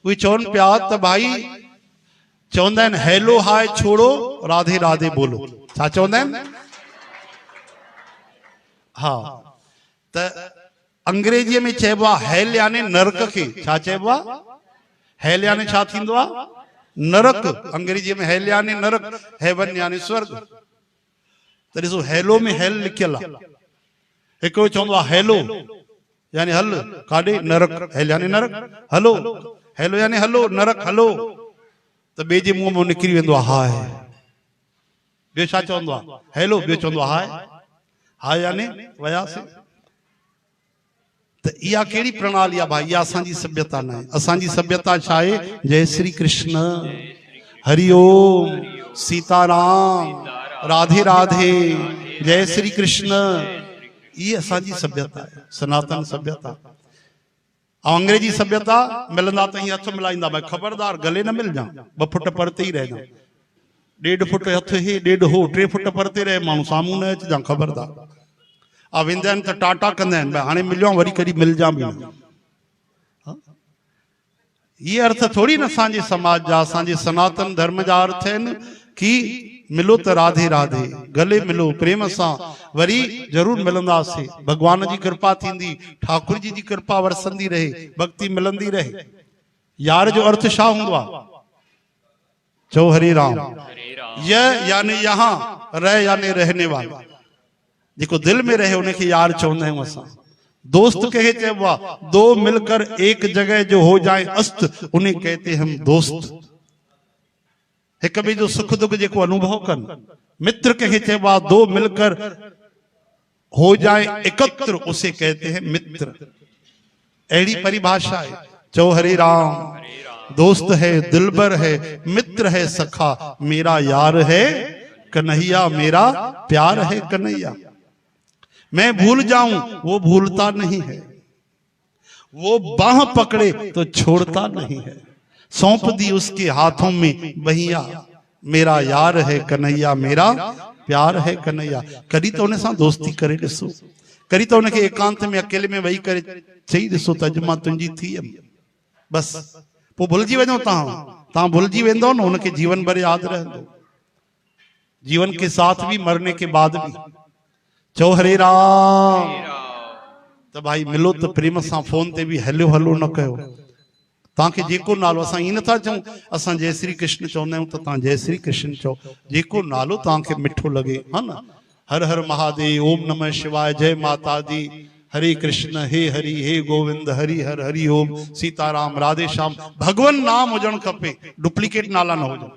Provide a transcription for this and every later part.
उहे चवन पिया त भाई चवंदा आहिनि हेलो हाय छोड़ो राधे राधे बोलो। छा चवंदा आहिनि? हाँ त अंग्रेजीअ में चइबो आहे हेल यानी नरक खे। छा चइबो आहे? हेल यानी छा थींदो आहे? नरक। अंग्रेजीअ में हेल यानी नरक, हेवन यानी स्वर्ग। त ॾिसो हेलो में हेल लिखियल आहे। हिकिड़ो चवंदो आहे हेलो यानी हल काॾे, नरक। हेल यानी नरक, हलो। हेलो यानी हलो, नरक हलो। त ॿिए जे मुंहं में निकिरी वेंदो आहे हाय। ॿियो छा चवंदो आहे? हेलो। ॿियो चवंदो आहे हाय। हाय यानी वयासीं। त इहा कहिड़ी प्रणाली आहे भाई? इहा असांजी सभ्यता न आहे। असांजी सभ्यता छा आहे? जय श्री कृष्ण, हरिओम, सीताराम, राधे राधे, जय श्री कृष्ण। ये असांजी सभ्यता है, सनातन सभ्यता। अंग्रेजी सभ्यता मिलंदा त हथ मिलाईंदा, भाई खबरदार गले न मिल जा, 2 फुट परते ही रह जा। 1.5 फुट हथ हे 1.5 हो, 3 फुट परते रहे माण्हू, साम्हूं न अच जा, खबरदार। आ वेंदा आहिनि त टाटा कंदा आहिनि, भाई हाणे मिलियो वरी कॾहिं मिलजा बि न। ये अर्थ थोड़ी न असांजे समाज जा, असांजे सनातन धर्म जा अर्थ आहिनि कि मिलो त राधे राधे, गले मिलो प्रेम सां, वरी जरूर मिलंदासीं। भगवान जी कृपा थींदी, ठाकुर जी कृपा वरसंदी रहे, भक्ति मिलंदी रहे। यार जो अर्थ छा हूंदो आहे? चो हरे राम। य यानी यहाँ, रह यानी रहने वाला, जेको दिल में रहे उनखे यार चवंदा आहियूं असां। दोस्त कहे चइबो आहे, दो मिलकर एक जगह जो हो जाए अस्त, उन्हें कहते हम दोस्त। एक ॿिए जो सुख दुख जेको अनुभव कनि। मित्र कहे चइबो आहे, दो मिलकर हो जाए एकत्र, उसे कहते हैं मित्र। अहिड़ी परिभाषा है। चो हरे राम। दोस्त है, दिलबर है, मित्र है, सखा, मेरा यार है कन्हैया, मेरा प्यार है कन्हैया। मैं भूल जाऊं वो भूलता नहीं है, वो बाह पकड़े तो छोड़ता नहीं है, सौंप दी उसके हाथों में बहिया, मेरा यार है कन्हैया, मेरा प्यार है कन्हैया। कदी तो उन सां दोस्ती करे ॾिसो, कदी तो उनखे एकांत में अकेले में वेही करे चई ॾिसो त अॼु मां तुंहिंजी थी वियमि, बस पोइ भुलिजी वञो। तव्हां भुलिजी वेंदो न, उनखे जीवन भर यादि रहंदो, जीवन के साथ भी मरने के बाद भी। चो हरे राम। तो भाई मिलो तो प्रेम सां, फोन ते भी हेलो हेलो न कयो। तव्हांखे जेको नालो, असां ईअं नथा चऊं असां जय श्री कृष्ण चवंदा आहियूं त तव्हां जय श्री कृष्ण चओ, जेको नालो तव्हांखे मिठो लगे, हा न। हर हर महादेव, ओम नमः शिवाय, जय माता दी, हरे कृष्ण, हे हरि, हे गोविंद, हरि हर, हरि ओम, सीताराम, राधे श्याम। भगवन नाम हुजण खपे, डुप्लीकेट नाला न हुजनि।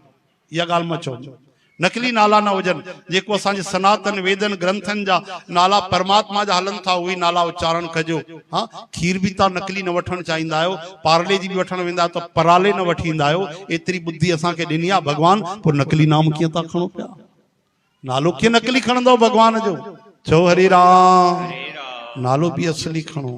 इहा ॻाल्हि मां चवां, नकली नाला न हुजनि। जेको असांजे सनातन वेदन ग्रंथनि जा नाला परमात्मा जा हलनि था, उहे नाला उच्चारण कजो। हाँ, खीर भी तव्हां नकली न वठणु चाहींदा आहियो, पार्ले जी बि वठणु वेंदा आहियो त पराले न वठी ईंदा आहियो। एतिरी बुद्धि असांखे ॾिनी आहे भॻवान, पोइ नकली नाम कीअं था खणो पिया? नालो कीअं नकली खणंदव भॻवान जो? चो हरे राम। नालो भी असली खणो।